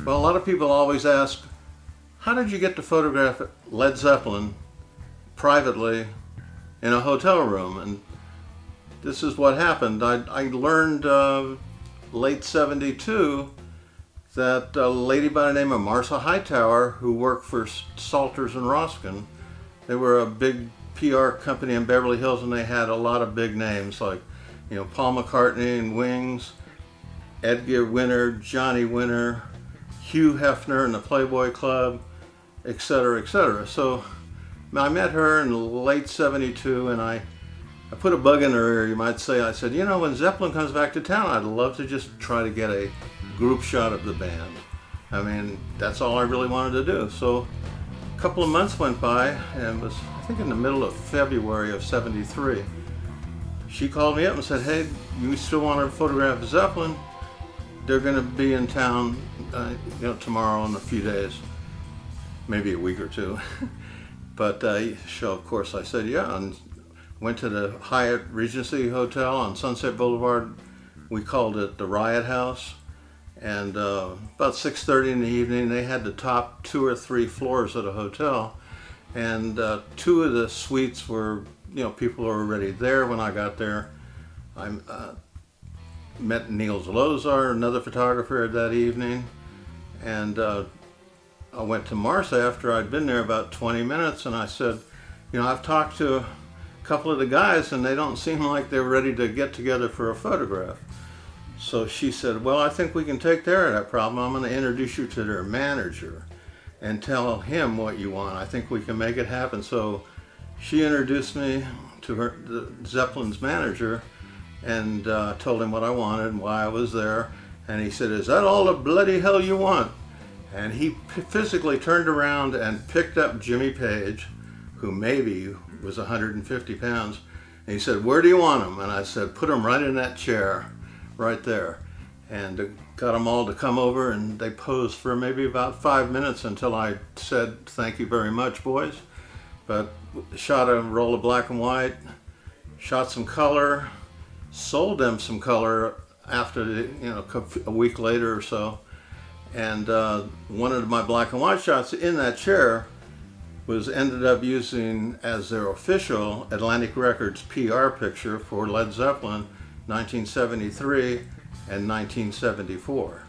Well, a lot of people always ask, how did you get to photograph Led Zeppelin privately in a hotel room? And this is what happened. I learned late 72 that a lady by the name of Marcia Hightower, who worked for Salters and Roskin, they were a big PR company in Beverly Hills, and they had a lot of big names like, Paul McCartney and Wings, Edgar Winter, Johnny Winter, Hugh Hefner and the Playboy Club, etc., etc. So I met her in late 72, and I put a bug in her ear, you might say. I said, when Zeppelin comes back to town, I'd love to just try to get a group shot of the band. I mean, that's all I really wanted to do. So a couple of months went by, and it was, I think, in the middle of February of 73. She called me up and said, hey, you still want to photograph Zeppelin? They're going to be in town, tomorrow in a few days, maybe a week or two. But so of course I said yeah, and went to the Hyatt Regency Hotel on Sunset Boulevard. We called it the Riot House. And about 6:30 in the evening, they had the top 2 or 3 floors of the hotel. And 2 of the suites were, people were already there when I got there. I met Niels Lozar, another photographer, that evening. And I went to Marcia after I'd been there about 20 minutes, and I said, I've talked to a couple of the guys, and they don't seem like they're ready to get together for a photograph. So she said, well, I think we can take care of that problem. I'm going to introduce you to their manager and tell him what you want. I think we can make it happen. So she introduced me to the Zeppelin's manager, and told him what I wanted and why I was there. And he said, is that all the bloody hell you want? And he physically turned around and picked up Jimmy Page, who maybe was 150 pounds. And he said, where do you want him? And I said, put him right in that chair, right there. And got them all to come over, and they posed for maybe about 5 minutes until I said, thank you very much, boys. But shot a roll of black and white, shot some color, sold them some color after, a week later or so. And one of my black and white shots in that chair was ended up using as their official Atlantic Records PR picture for Led Zeppelin 1973 and 1974.